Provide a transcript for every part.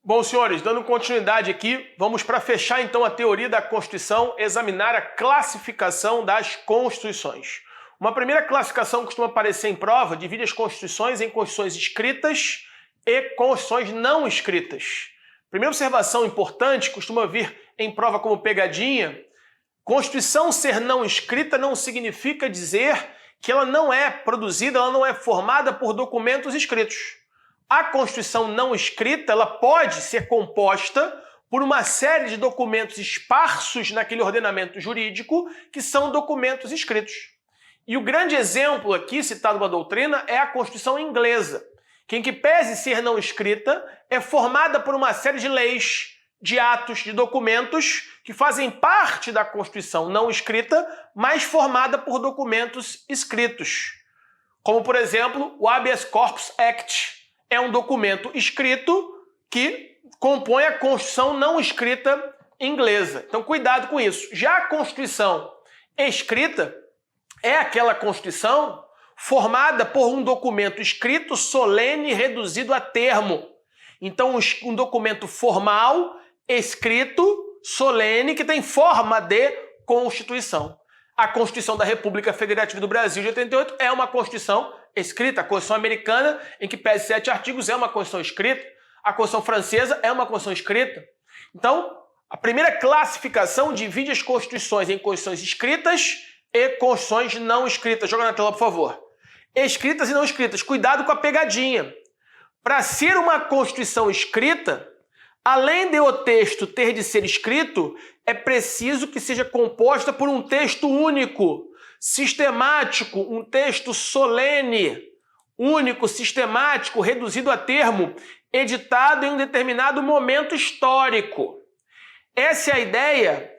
Bom, senhores, dando continuidade aqui, vamos para fechar então a teoria da Constituição, examinar a classificação das Constituições. Uma primeira classificação que costuma aparecer em prova divide as Constituições em Constituições escritas e Constituições não escritas. Primeira observação importante, costuma vir em prova como pegadinha: Constituição ser não escrita não significa dizer que ela não é produzida, ela não é formada por documentos escritos. A Constituição não escrita, ela pode ser composta por uma série de documentos esparsos naquele ordenamento jurídico que são documentos escritos. E o grande exemplo aqui, citado na doutrina, é a Constituição inglesa, que, em que pese ser não escrita, é formada por uma série de leis, de atos, de documentos que fazem parte da Constituição não escrita, mas formada por documentos escritos. Como, por exemplo, o Habeas Corpus Act. É um documento escrito que compõe a Constituição não escrita inglesa. Então, cuidado com isso. Já a Constituição escrita é aquela Constituição formada por um documento escrito, solene e reduzido a termo. Então, um documento formal, escrito, solene, que tem forma de Constituição. A Constituição da República Federativa do Brasil de 88 é uma Constituição escrita. A Constituição americana, em que pese 7 artigos, é uma Constituição escrita. A Constituição francesa é uma Constituição escrita. Então, a primeira classificação divide as Constituições em Constituições escritas e Constituições não escritas. Joga na tela, por favor. Escritas e não escritas. Cuidado com a pegadinha. Para ser uma Constituição escrita, além de o texto ter de ser escrito, é preciso que seja composta por um texto único, sistemático, um texto solene, único, sistemático, reduzido a termo, editado em um determinado momento histórico. Essa ideia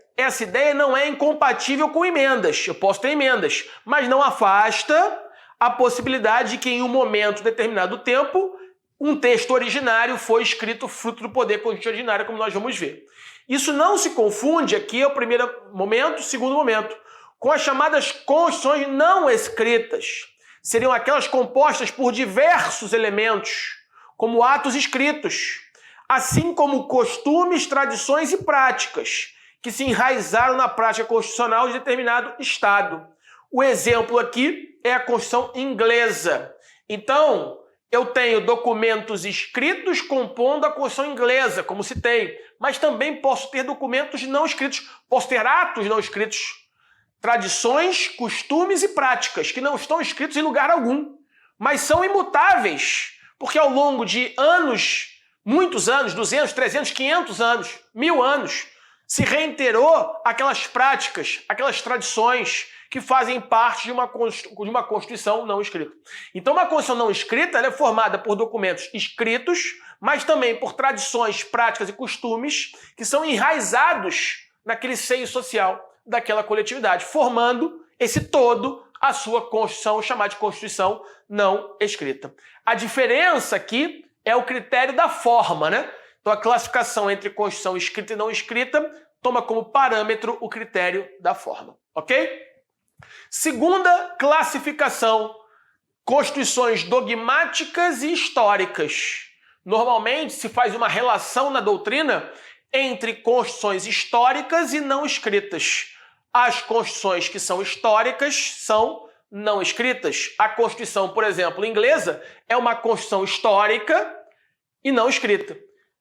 não é incompatível com emendas. Eu posso ter emendas, mas não afasta a possibilidade de que em um momento determinado do tempo um texto originário foi escrito fruto do poder constituinte ordinário, como nós vamos ver. Isso não se confunde, aqui é o primeiro momento, o segundo momento, com as chamadas Constituições não escritas. Seriam aquelas compostas por diversos elementos, como atos escritos, assim como costumes, tradições e práticas, que se enraizaram na prática constitucional de determinado Estado. O exemplo aqui é a Constituição inglesa. Então, eu tenho documentos escritos compondo a Constituição inglesa, como citei, mas também posso ter documentos não escritos, posso ter atos não escritos, tradições, costumes e práticas que não estão escritos em lugar algum, mas são imutáveis, porque ao longo de anos, muitos anos, 200, 300, 500 anos, 1000 anos, se reiterou aquelas práticas, aquelas tradições que fazem parte de uma Constituição não escrita. Então, uma Constituição não escrita ela é formada por documentos escritos, mas também por tradições, práticas e costumes que são enraizados naquele seio social daquela coletividade, formando esse todo a sua Constituição, chamada de Constituição não escrita. A diferença aqui é o critério da forma, né? Então, a classificação entre Constituição escrita e não escrita toma como parâmetro o critério da forma, ok? Segunda classificação, Constituições dogmáticas e históricas. Normalmente se faz uma relação na doutrina entre Constituições históricas e não escritas. As Constituições que são históricas são não escritas. A Constituição, por exemplo, inglesa, é uma Constituição histórica e não escrita.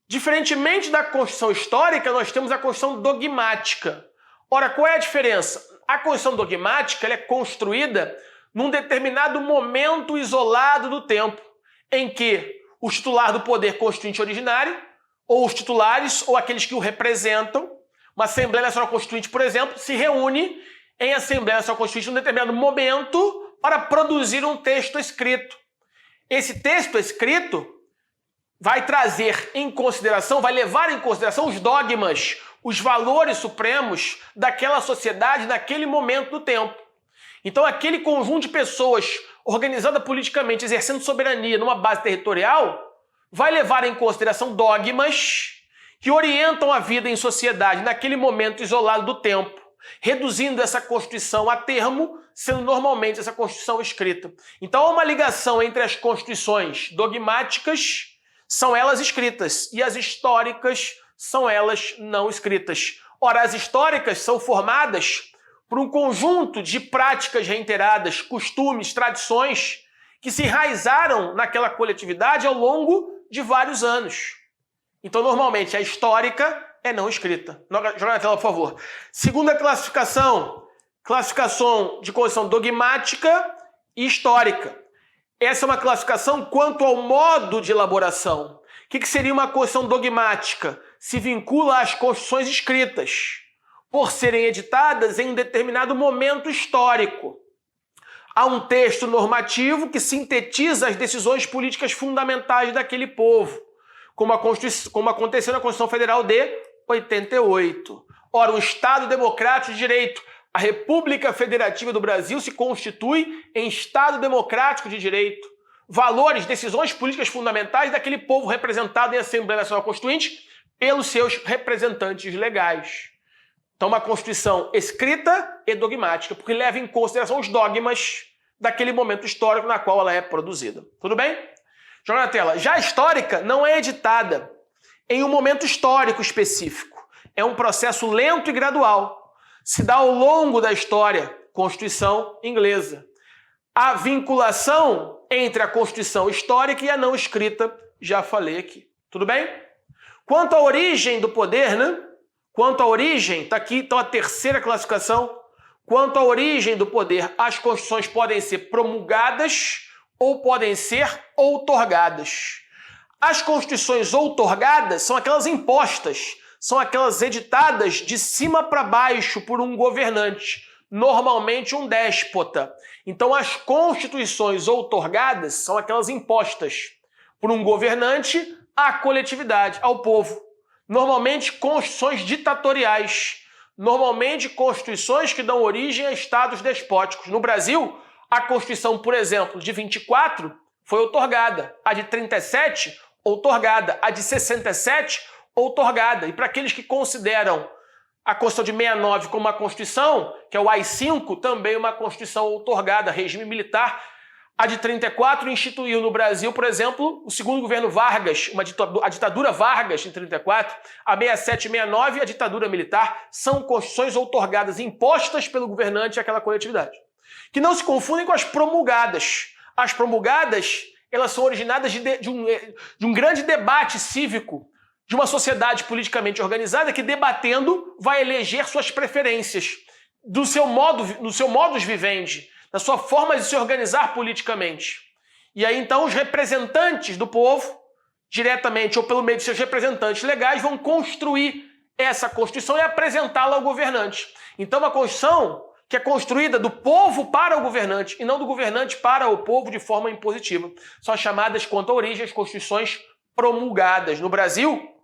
Diferentemente da Constituição histórica, nós temos a Constituição dogmática. Ora, qual é a diferença? A Constituição dogmática ela é construída num determinado momento isolado do tempo, em que o titular do poder constituinte originário, ou os titulares, ou aqueles que o representam, uma Assembleia Nacional Constituinte, por exemplo, se reúne em Assembleia Nacional Constituinte num determinado momento para produzir um texto escrito. Esse texto escrito vai trazer em consideração, vai levar em consideração os dogmas, os valores supremos daquela sociedade naquele momento do tempo. Então, aquele conjunto de pessoas organizada politicamente, exercendo soberania numa base territorial, vai levar em consideração dogmas que orientam a vida em sociedade naquele momento isolado do tempo, reduzindo essa Constituição a termo, sendo normalmente essa Constituição escrita. Então, há uma ligação entre as Constituições dogmáticas, são elas escritas e as históricas são elas não escritas. Ora, as históricas são formadas por um conjunto de práticas reiteradas, costumes, tradições que se enraizaram naquela coletividade ao longo de vários anos. Então, normalmente, a histórica é não escrita. Joga na tela, por favor. Segunda classificação de constituição dogmática e histórica. Essa é uma classificação quanto ao modo de elaboração. O que seria uma constituição dogmática? Se vincula às constituições escritas, por serem editadas em um determinado momento histórico. Há um texto normativo que sintetiza as decisões políticas fundamentais daquele povo, como aconteceu na Constituição Federal de 88. Ora, o Estado Democrático de Direito, a República Federativa do Brasil se constitui em Estado Democrático de Direito. Valores, decisões políticas fundamentais daquele povo representado em Assembleia Nacional Constituinte pelos seus representantes legais. Então, uma Constituição escrita e dogmática, porque leva em consideração os dogmas daquele momento histórico na qual ela é produzida. Tudo bem? Joga na tela. Já a histórica não é editada em um momento histórico específico. É um processo lento e gradual. Se dá ao longo da história, Constituição inglesa. A vinculação entre a Constituição histórica e a não escrita, já falei aqui. Tudo bem? Quanto à origem do poder, né? Quanto à origem, está aqui então a terceira classificação. Quanto à origem do poder, as constituições podem ser promulgadas ou podem ser outorgadas. As constituições outorgadas são aquelas impostas, são aquelas editadas de cima para baixo por um governante, normalmente um déspota. Então as constituições outorgadas são aquelas impostas por um governante à coletividade, ao povo. Normalmente constituições ditatoriais, normalmente constituições que dão origem a estados despóticos. No Brasil, a Constituição, por exemplo, de 24 foi outorgada, a de 37 outorgada, a de 67 outorgada. E para aqueles que consideram a Constituição de 69 como uma Constituição, que é o AI-5, também uma Constituição outorgada, regime militar. A de 34 instituiu no Brasil, por exemplo, o segundo governo Vargas, a ditadura Vargas de 34, a 67 e 69, a ditadura militar, são constituições outorgadas, impostas pelo governante àquela coletividade. Que não se confundem com as promulgadas. As promulgadas, elas são originadas de um grande debate cívico, de uma sociedade politicamente organizada que, debatendo, vai eleger suas preferências, no seu modus vivendi, na sua forma de se organizar politicamente. E aí, então, os representantes do povo, diretamente ou pelo meio de seus representantes legais, vão construir essa Constituição e apresentá-la ao governante. Então, uma Constituição que é construída do povo para o governante e não do governante para o povo de forma impositiva. São as chamadas, quanto à origem, as Constituições promulgadas. No Brasil,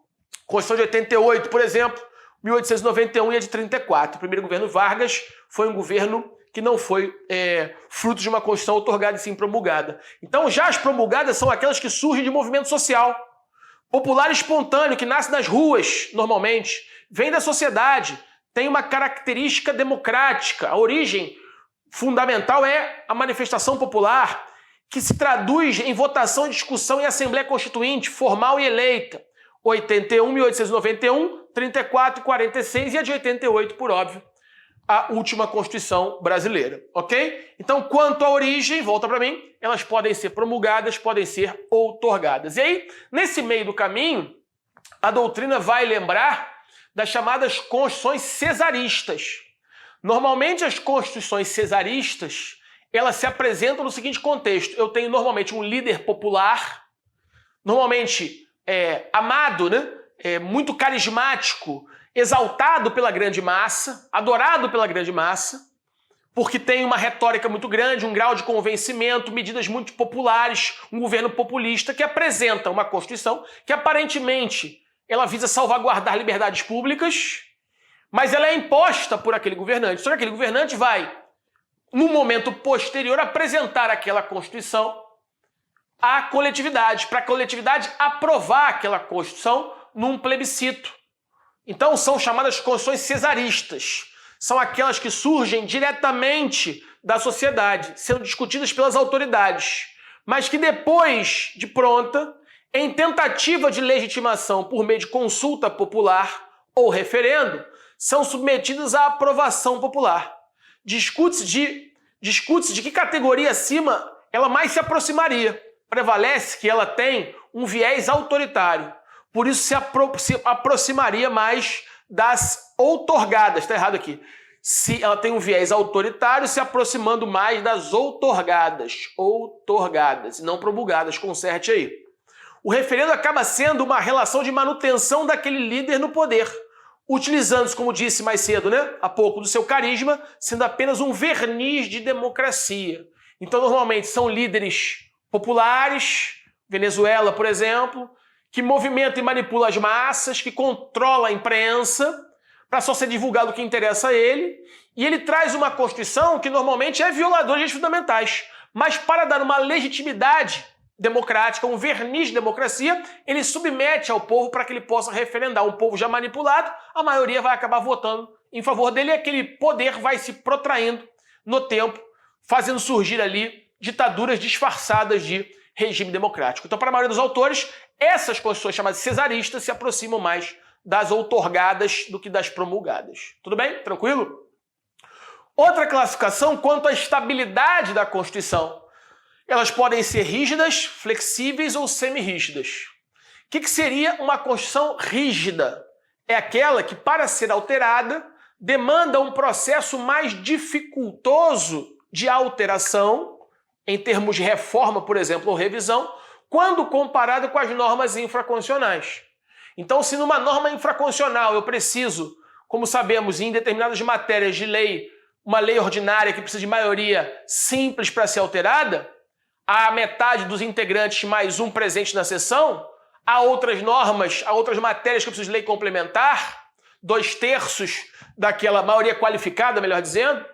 Constituição de 88, por exemplo, 1891 e a de 34. O primeiro governo Vargas foi um governo que não foi fruto de uma Constituição outorgada e sim promulgada. Então, já as promulgadas são aquelas que surgem de movimento social, popular e espontâneo, que nasce nas ruas, normalmente, vem da sociedade, tem uma característica democrática. A origem fundamental é a manifestação popular, que se traduz em votação e discussão em Assembleia Constituinte, formal e eleita. 81, 1891, 34 e 46 e a de 88, por óbvio, a última Constituição brasileira, ok? Então, quanto à origem, volta para mim, elas podem ser promulgadas, podem ser outorgadas. E aí, nesse meio do caminho, a doutrina vai lembrar das chamadas constituições cesaristas. Normalmente, as constituições cesaristas, elas se apresentam no seguinte contexto. Eu tenho normalmente um líder popular, normalmente amado, né? Muito carismático, exaltado pela grande massa, adorado pela grande massa, porque tem uma retórica muito grande, um grau de convencimento, medidas muito populares, um governo populista que apresenta uma Constituição que aparentemente ela visa salvaguardar liberdades públicas, mas ela é imposta por aquele governante. Só que aquele governante vai, no momento posterior, apresentar aquela Constituição à coletividade, para a coletividade aprovar aquela Constituição num plebiscito. Então são chamadas constituições cesaristas. São aquelas que surgem diretamente da sociedade, sendo discutidas pelas autoridades, mas que depois de pronta, em tentativa de legitimação por meio de consulta popular ou referendo, são submetidas à aprovação popular. Discute-se de que categoria acima ela mais se aproximaria. Prevalece que ela tem um viés autoritário, por isso se aproximaria mais das outorgadas. Está errado aqui. Se ela tem um viés autoritário, se aproximando mais das outorgadas, e não promulgadas, conserte aí. O referendo acaba sendo uma relação de manutenção daquele líder no poder, utilizando-se, como disse mais cedo, há pouco, do seu carisma, sendo apenas um verniz de democracia. Então, normalmente, são líderes populares, Venezuela, por exemplo, que movimenta e manipula as massas, que controla a imprensa, para só ser divulgado o que interessa a ele, e ele traz uma Constituição que normalmente é violadora de direitos fundamentais, mas para dar uma legitimidade democrática, um verniz de democracia, ele submete ao povo para que ele possa referendar. Um povo já manipulado, a maioria vai acabar votando em favor dele e aquele poder vai se protraindo no tempo, fazendo surgir ali ditaduras disfarçadas de regime democrático. Então, para a maioria dos autores, essas constituições chamadas cesaristas se aproximam mais das outorgadas do que das promulgadas. Tudo bem? Tranquilo? Outra classificação quanto à estabilidade da Constituição. Elas podem ser rígidas, flexíveis ou semi-rígidas. O que seria uma Constituição rígida? É aquela que, para ser alterada, demanda um processo mais dificultoso de alteração, em termos de reforma, por exemplo, ou revisão, quando comparado com as normas infraconstitucionais. Então, se numa norma infraconstitucional eu preciso, como sabemos, em determinadas matérias de lei, uma lei ordinária que precisa de maioria simples para ser alterada, há metade dos integrantes mais um presente na sessão, há outras normas, há outras matérias que eu preciso de lei complementar, 2/3 daquela maioria qualificada, melhor dizendo,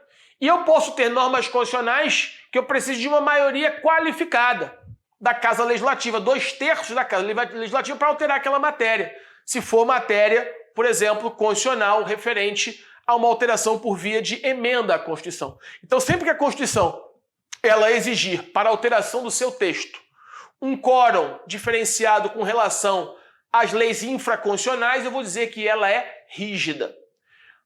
e eu posso ter normas constitucionais que eu preciso de uma maioria qualificada da Casa Legislativa, 2/3 da Casa Legislativa para alterar aquela matéria, se for matéria, por exemplo, constitucional referente a uma alteração por via de emenda à Constituição. Então, sempre que a Constituição ela exigir para a alteração do seu texto um quórum diferenciado com relação às leis infraconstitucionais, eu vou dizer que ela é rígida.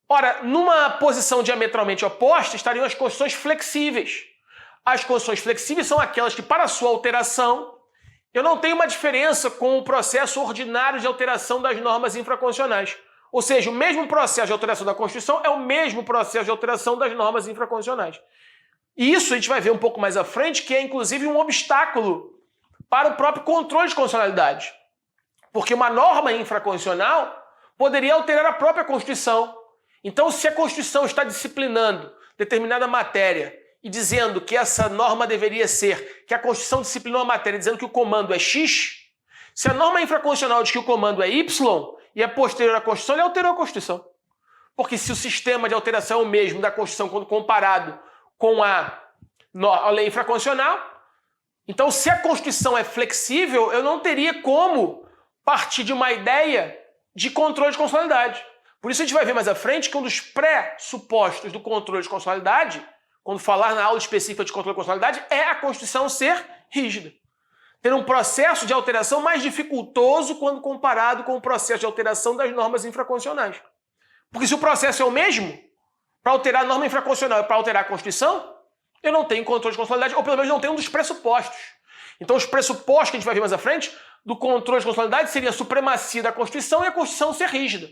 Ora, numa posição diametralmente oposta estariam as constituições flexíveis. As constituições flexíveis são aquelas que, para sua alteração, eu não tenho uma diferença com o processo ordinário de alteração das normas infraconstitucionais. Ou seja, o mesmo processo de alteração da Constituição é o mesmo processo de alteração das normas infraconstitucionais. E isso a gente vai ver um pouco mais à frente, que é inclusive um obstáculo para o próprio controle de constitucionalidade. Porque uma norma infraconstitucional poderia alterar a própria Constituição. Então, se a Constituição está disciplinando determinada matéria e dizendo que essa norma deveria ser, que a Constituição disciplinou a matéria dizendo que o comando é X, se a norma infraconstitucional diz que o comando é Y e é posterior à Constituição, ele alterou a Constituição. Porque se o sistema de alteração é o mesmo da Constituição quando comparado com a lei infraconstitucional, então se a Constituição é flexível, eu não teria como partir de uma ideia de controle de constitucionalidade. Por isso a gente vai ver mais à frente que um dos pressupostos do controle de constitucionalidade, quando falar na aula específica de controle de constitucionalidade, é a Constituição ser rígida. Ter um processo de alteração mais dificultoso quando comparado com o processo de alteração das normas infraconstitucionais. Porque se o processo é o mesmo, para alterar a norma infraconstitucional e para alterar a Constituição, eu não tenho controle de constitucionalidade, ou pelo menos não tenho um dos pressupostos. Então os pressupostos que a gente vai ver mais à frente do controle de constitucionalidade seria a supremacia da Constituição e a Constituição ser rígida.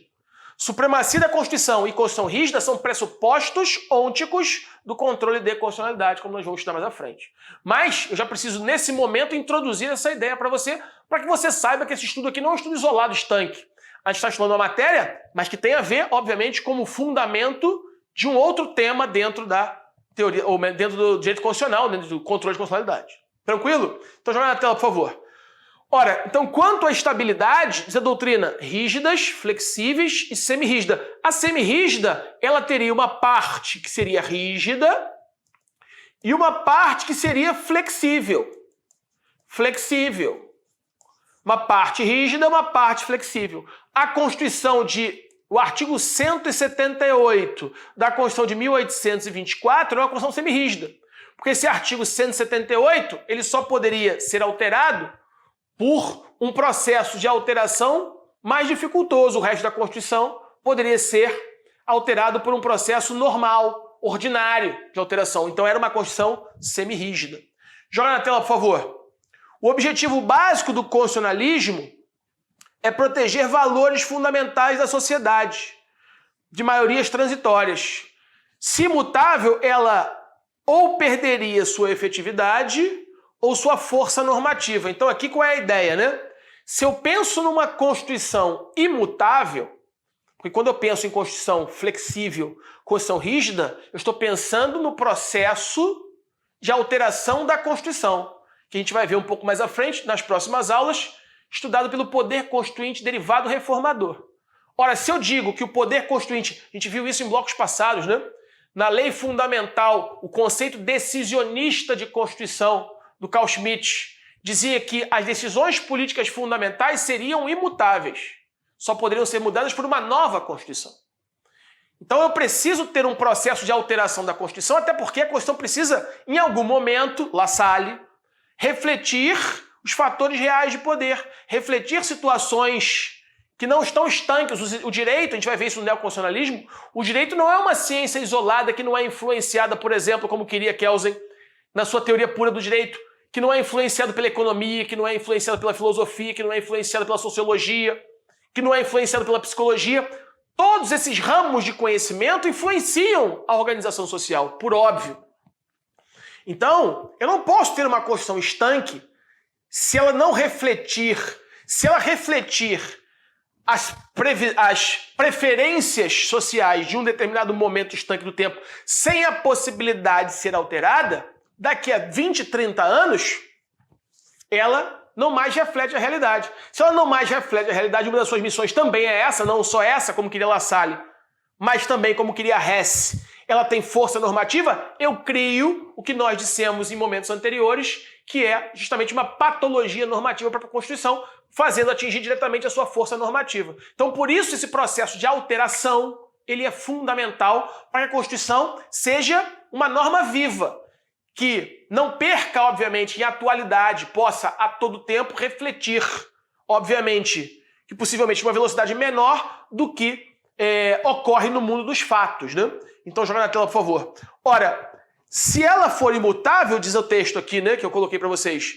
Supremacia da Constituição e Constituição rígida são pressupostos ônticos do controle de constitucionalidade, como nós vamos estudar mais à frente. Mas eu já preciso, nesse momento, introduzir essa ideia para que você saiba que esse estudo aqui não é um estudo isolado, estanque. A gente está estudando uma matéria, mas que tem a ver, obviamente, como fundamento de um outro tema dentro da teoria, ou dentro do direito constitucional, dentro do controle de constitucionalidade. Tranquilo? Então joga na tela, por favor. Ora, então, quanto à estabilidade, diz a doutrina, rígidas, flexíveis e semi-rígida. A semi-rígida, ela teria uma parte que seria rígida e uma parte que seria flexível. Flexível. Uma parte rígida, uma parte flexível. A Constituição o artigo 178 da Constituição de 1824 é uma Constituição semi-rígida. Porque esse artigo 178, ele só poderia ser alterado por um processo de alteração mais dificultoso. O resto da Constituição poderia ser alterado por um processo normal, ordinário de alteração. Então era uma Constituição semirrígida. Joga na tela, por favor. O objetivo básico do constitucionalismo é proteger valores fundamentais da sociedade, de maiorias transitórias. Se imutável, ela ou perderia sua efetividade ou sua força normativa. Então aqui qual é a ideia, né? Se eu penso numa Constituição imutável, porque quando eu penso em Constituição flexível, Constituição rígida, eu estou pensando no processo de alteração da Constituição, que a gente vai ver um pouco mais à frente, nas próximas aulas, estudado pelo poder constituinte derivado reformador. Ora, se eu digo que o poder constituinte, a gente viu isso em blocos passados, né? Na lei fundamental, o conceito decisionista de Constituição do Carl Schmitt dizia que as decisões políticas fundamentais seriam imutáveis, só poderiam ser mudadas por uma nova Constituição. Então eu preciso ter um processo de alteração da Constituição, até porque a Constituição precisa, em algum momento, La Salle, refletir os fatores reais de poder, refletir situações que não estão estanques. O direito, a gente vai ver isso no neoconstitucionalismo, o direito não é uma ciência isolada que não é influenciada, por exemplo, como queria Kelsen, na sua teoria pura do direito, que não é influenciado pela economia, que não é influenciado pela filosofia, que não é influenciado pela sociologia, que não é influenciado pela psicologia. Todos esses ramos de conhecimento influenciam a organização social, por óbvio. Então, eu não posso ter uma Constituição estanque se ela não refletir, se ela refletir as preferências sociais de um determinado momento estanque do tempo sem a possibilidade de ser alterada, daqui a 20, 30 anos, ela não mais reflete a realidade. Se ela não mais reflete a realidade, uma das suas missões também é essa, não só essa, como queria La Salle, mas também como queria Hess. Ela tem força normativa, eu crio o que nós dissemos em momentos anteriores, que é justamente uma patologia normativa para a Constituição, fazendo atingir diretamente a sua força normativa. Então, por isso, esse processo de alteração, ele é fundamental para que a Constituição seja uma norma viva, que não perca, obviamente, em atualidade, possa a todo tempo refletir, obviamente, que possivelmente uma velocidade menor do que ocorre no mundo dos fatos, né? Então, joga na tela, por favor. Ora, se ela for imutável, diz o texto aqui, né, que eu coloquei para vocês,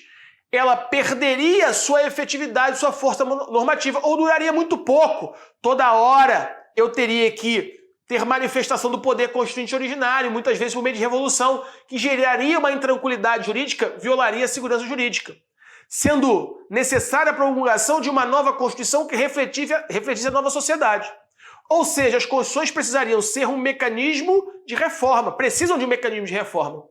ela perderia sua efetividade, sua força normativa, ou duraria muito pouco. Toda hora eu teria que ter manifestação do poder constituinte originário, muitas vezes por meio de revolução, que geraria uma intranquilidade jurídica, violaria a segurança jurídica, sendo necessária a promulgação de uma nova Constituição que refletisse a nova sociedade. Ou seja, as constituições precisariam ser um mecanismo de reforma, precisam de um mecanismo de reforma.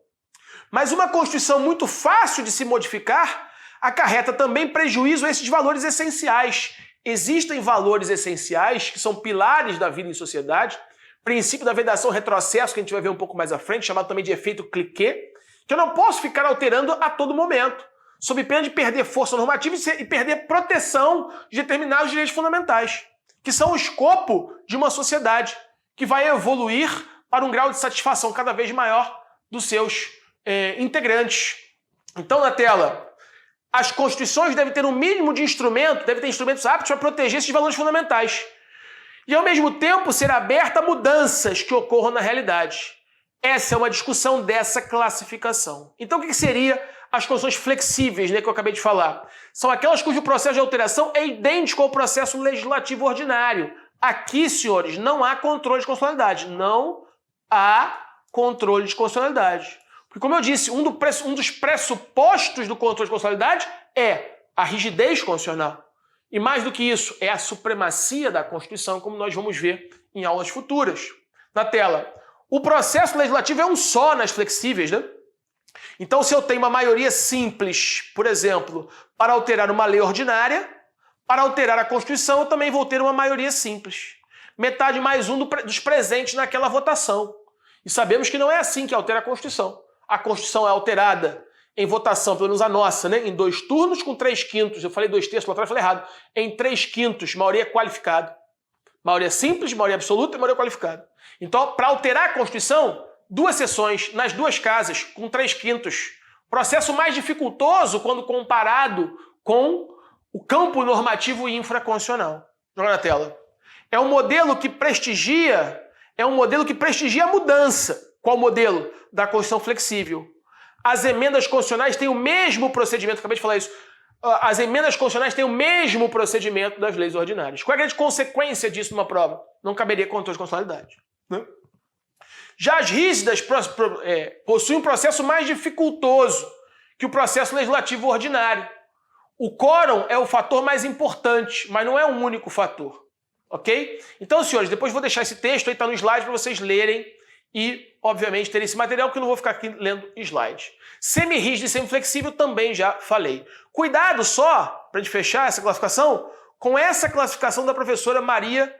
Mas uma Constituição muito fácil de se modificar acarreta também prejuízo a esses valores essenciais. Existem valores essenciais que são pilares da vida em sociedade, princípio da vedação retrocesso, que a gente vai ver um pouco mais à frente, chamado também de efeito cliquet, que eu não posso ficar alterando a todo momento, sob pena de perder força normativa e perder proteção de determinados direitos fundamentais, que são o escopo de uma sociedade que vai evoluir para um grau de satisfação cada vez maior dos seus integrantes. Então, na tela, as constituições devem ter um mínimo de instrumento, devem ter instrumentos aptos para proteger esses valores fundamentais. E, ao mesmo tempo, ser aberta a mudanças que ocorram na realidade. Essa é uma discussão dessa classificação. Então, o que seria as constituições flexíveis, né, que eu acabei de falar? São aquelas cujo processo de alteração é idêntico ao processo legislativo ordinário. Aqui, senhores, não há controle de constitucionalidade. Não há controle de constitucionalidade. Porque, como eu disse, um dos pressupostos do controle de constitucionalidade é a rigidez constitucional. E mais do que isso, é a supremacia da Constituição, como nós vamos ver em aulas futuras. Na tela, o processo legislativo é um só nas flexíveis, né? Então, se eu tenho uma maioria simples, por exemplo, para alterar uma lei ordinária, para alterar a Constituição, eu também vou ter uma maioria simples. Metade mais um dos presentes naquela votação. E sabemos que não é assim que altera a Constituição. A Constituição é alterada em votação, pelo menos a nossa, né? Em 2 turnos com 3/5. Eu falei 2/3, lá atrás falei errado. Em 3/5, maioria qualificada. Maioria simples, maioria absoluta e maioria qualificada. Então, para alterar a Constituição, 2 sessões nas 2 casas, com 3/5. Processo mais dificultoso quando comparado com o campo normativo e infraconstitucional. Joga na tela. É um modelo que prestigia a mudança. Qual modelo? Da Constituição flexível. As emendas constitucionais têm o mesmo procedimento, acabei de falar isso. As emendas constitucionais têm o mesmo procedimento das leis ordinárias. Qual é a grande consequência disso numa prova? Não caberia controle de constitucionalidade. Né? Já as rígidas possuem um processo mais dificultoso que o processo legislativo ordinário. O quórum é o fator mais importante, mas não é o único fator. Ok? Então, senhores, depois vou deixar esse texto aí, tá no slide para vocês lerem e, obviamente, terem esse material, porque eu não vou ficar aqui lendo slide. Semi-rígido e semi-flexível também já falei. Cuidado só, para a gente fechar essa classificação, com essa classificação da professora Maria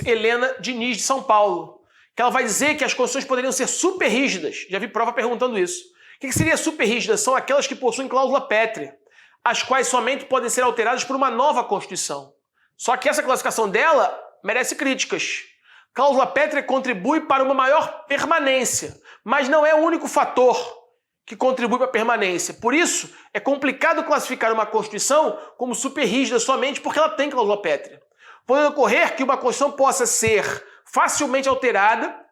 Helena Diniz de São Paulo, que ela vai dizer que as constituições poderiam ser super rígidas. Já vi prova perguntando isso. O que seria super rígidas? São aquelas que possuem cláusula pétrea, as quais somente podem ser alteradas por uma nova Constituição. Só que essa classificação dela merece críticas. Cláusula pétrea contribui para uma maior permanência, mas não é o único fator que contribui para a permanência. Por isso, é complicado classificar uma Constituição como super rígida somente porque ela tem cláusula pétrea. Pode ocorrer que uma Constituição possa ser facilmente alterada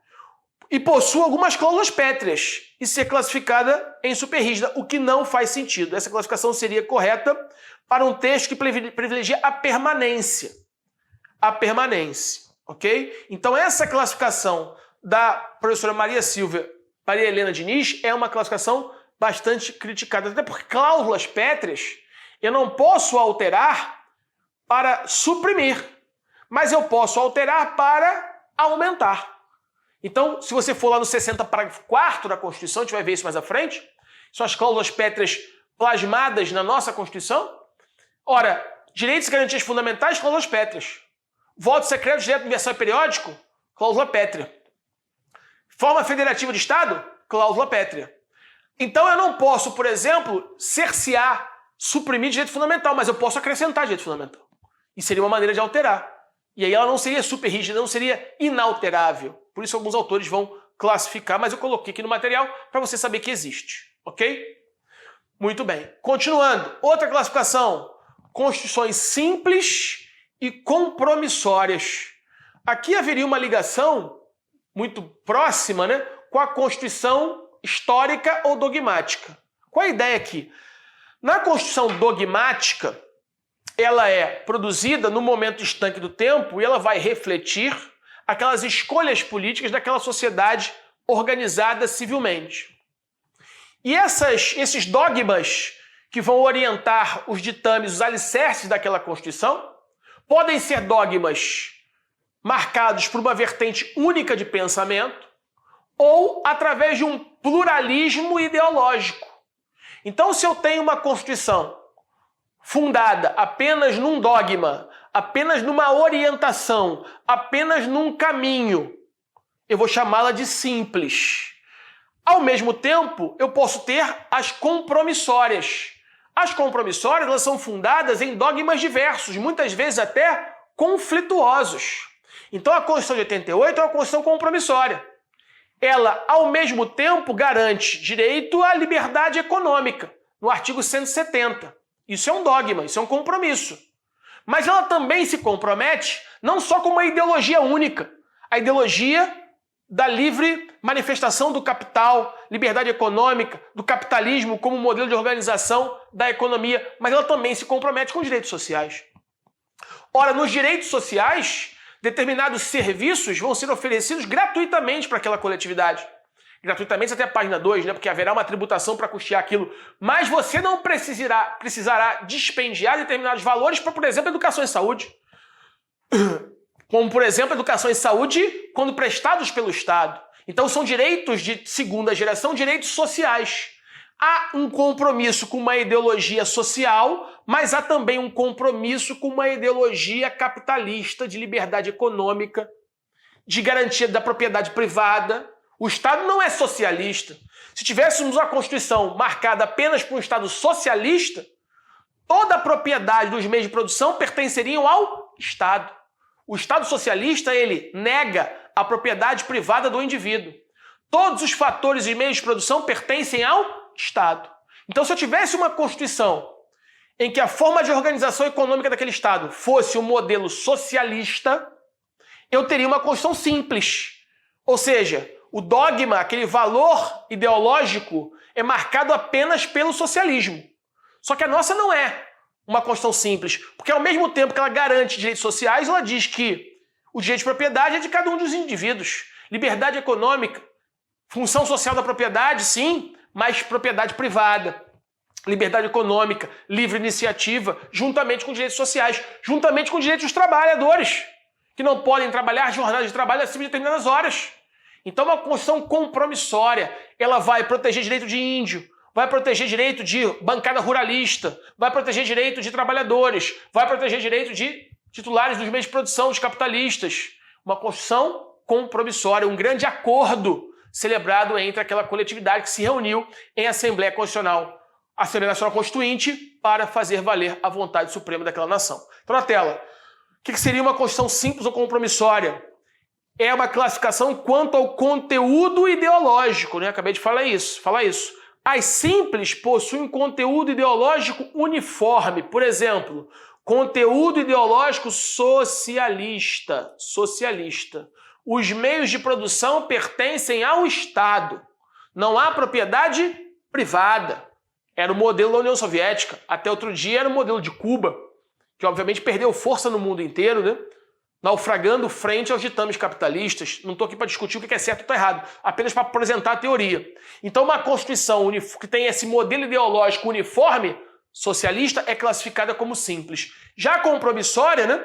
e possua algumas cláusulas pétreas e ser classificada em super rígida, o que não faz sentido. Essa classificação seria correta para um texto que privilegia a permanência. A permanência, ok? Então essa classificação da professora Maria Helena Diniz é uma classificação bastante criticada, até porque cláusulas pétreas eu não posso alterar para suprimir, mas eu posso alterar para aumentar. Então, se você for lá no 60, parágrafo 4º da Constituição, a gente vai ver isso mais à frente, são as cláusulas pétreas plasmadas na nossa Constituição. Ora, direitos e garantias fundamentais, cláusulas pétreas. Voto secreto, direito universal e periódico, cláusula pétrea. Forma federativa de Estado, cláusula pétrea. Então eu não posso, por exemplo, cercear, suprimir direito fundamental, mas eu posso acrescentar direito fundamental. E seria uma maneira de alterar. E aí ela não seria super rígida, não seria inalterável. Por isso alguns autores vão classificar, mas eu coloquei aqui no material para você saber que existe. Ok? Muito bem. Continuando. Outra classificação. Constituições simples e compromissórias. Aqui haveria uma ligação muito próxima, né, com a Constituição histórica ou dogmática. Qual é a ideia aqui? Na Constituição dogmática, ela é produzida no momento estanque do tempo e ela vai refletir aquelas escolhas políticas daquela sociedade organizada civilmente. E esses dogmas que vão orientar os ditames, os alicerces daquela Constituição, podem ser dogmas marcados por uma vertente única de pensamento ou através de um pluralismo ideológico. Então, se eu tenho uma Constituição fundada apenas num dogma, apenas numa orientação, apenas num caminho, eu vou chamá-la de simples. Ao mesmo tempo, eu posso ter as compromissórias. As compromissórias, elas são fundadas em dogmas diversos, muitas vezes até conflituosos. Então a Constituição de 88 é uma Constituição compromissória. Ela, ao mesmo tempo, garante direito à liberdade econômica, no artigo 170. Isso é um dogma, isso é um compromisso. Mas ela também se compromete não só com uma ideologia única, a ideologia da livre manifestação do capital, liberdade econômica, do capitalismo como modelo de organização da economia, mas ela também se compromete com os direitos sociais. Ora, nos direitos sociais, determinados serviços vão ser oferecidos gratuitamente para aquela coletividade. Gratuitamente até a página 2, né? Porque haverá uma tributação para custear aquilo. Mas você não precisará dispendiar determinados valores para, por exemplo, educação e saúde. Como, por exemplo, educação e saúde quando prestados pelo Estado. Então são direitos de segunda geração, direitos sociais. Há um compromisso com uma ideologia social, mas há também um compromisso com uma ideologia capitalista de liberdade econômica, de garantia da propriedade privada. O Estado não é socialista. Se tivéssemos uma Constituição marcada apenas por um Estado socialista, toda a propriedade dos meios de produção pertenceriam ao Estado. O Estado socialista, ele nega a propriedade privada do indivíduo. Todos os fatores e meios de produção pertencem ao Estado. Então, se eu tivesse uma Constituição em que a forma de organização econômica daquele Estado fosse um modelo socialista, eu teria uma Constituição simples. Ou seja, o dogma, aquele valor ideológico, é marcado apenas pelo socialismo. Só que a nossa não é uma Constituição simples, porque ao mesmo tempo que ela garante direitos sociais, ela diz que o direito de propriedade é de cada um dos indivíduos. Liberdade econômica, função social da propriedade, sim, mas propriedade privada. Liberdade econômica, livre iniciativa, juntamente com direitos sociais, juntamente com direitos dos trabalhadores, que não podem trabalhar jornadas de trabalho acima de determinadas horas. Então, uma Constituição compromissória, ela vai proteger direito de índio, vai proteger direito de bancada ruralista, vai proteger direito de trabalhadores, vai proteger direito de titulares dos meios de produção, dos capitalistas. Uma Constituição compromissória, um grande acordo celebrado entre aquela coletividade que se reuniu em Assembleia Constitucional, Assembleia Nacional Constituinte, para fazer valer a vontade suprema daquela nação. Então, na tela, o que seria uma Constituição simples ou compromissória? É uma classificação quanto ao conteúdo ideológico, né? Acabei de falar isso. As simples possuem um conteúdo ideológico uniforme. Por exemplo, conteúdo ideológico socialista. Os meios de produção pertencem ao Estado. Não há propriedade privada. Era o modelo da União Soviética. Até outro dia era o modelo de Cuba, que obviamente perdeu força no mundo inteiro, né? Naufragando frente aos ditames capitalistas. Não estou aqui para discutir o que é certo ou está errado, apenas para apresentar a teoria. Então, uma Constituição que tem esse modelo ideológico uniforme, socialista, é classificada como simples. Já a compromissória, né,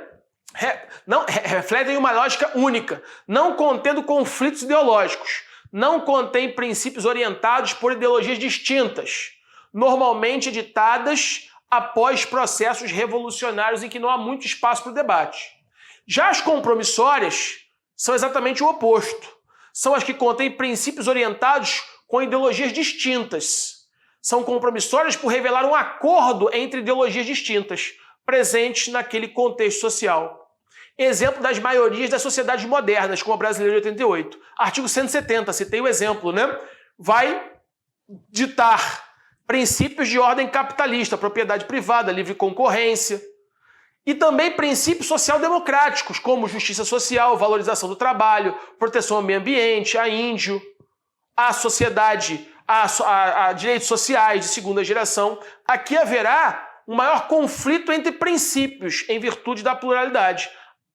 reflete uma lógica única, não contendo conflitos ideológicos, não contém princípios orientados por ideologias distintas, normalmente editadas após processos revolucionários em que não há muito espaço para o debate. Já as compromissórias são exatamente o oposto. São as que contêm princípios orientados com ideologias distintas. São compromissórias por revelar um acordo entre ideologias distintas, presentes naquele contexto social. Exemplo das maiorias das sociedades modernas, como a brasileira de 88. Artigo 170, citei o exemplo, né? Vai ditar princípios de ordem capitalista, propriedade privada, livre concorrência, e também princípios social-democráticos, como justiça social, valorização do trabalho, proteção ao meio ambiente, a índio, a sociedade, a direitos sociais de segunda geração. Aqui haverá um maior conflito entre princípios, em virtude da pluralidade.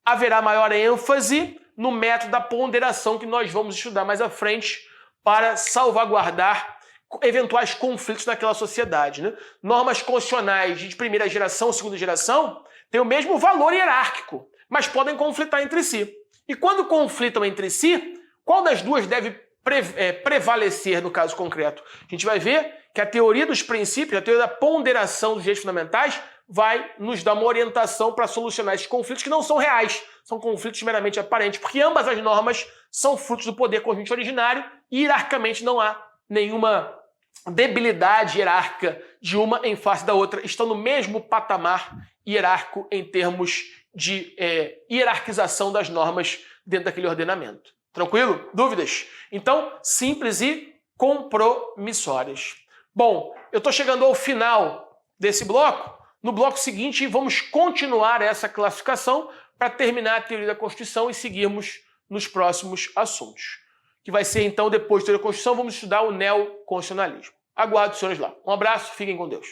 Haverá maior ênfase no método da ponderação que nós vamos estudar mais à frente para salvaguardar eventuais conflitos naquela sociedade, né? Normas constitucionais de primeira geração, segunda geração, têm o mesmo valor hierárquico, mas podem conflitar entre si. E quando conflitam entre si, qual das duas deve prevalecer no caso concreto? A gente vai ver que a teoria dos princípios, a teoria da ponderação dos direitos fundamentais, vai nos dar uma orientação para solucionar esses conflitos que não são reais, são conflitos meramente aparentes, porque ambas as normas são frutos do poder conjunto originário e hierarquicamente não há nenhuma debilidade hierárquica de uma em face da outra, estão no mesmo patamar hierárquico em termos de hierarquização das normas dentro daquele ordenamento. Tranquilo? Dúvidas? Então, simples e compromissórias. Bom, eu estou chegando ao final desse bloco. No bloco seguinte, vamos continuar essa classificação para terminar a teoria da Constituição e seguirmos nos próximos assuntos. Que vai ser, então, depois da teoria da Constituição, vamos estudar o neoconstitucionalismo. Aguardo os senhores lá. Um abraço, fiquem com Deus.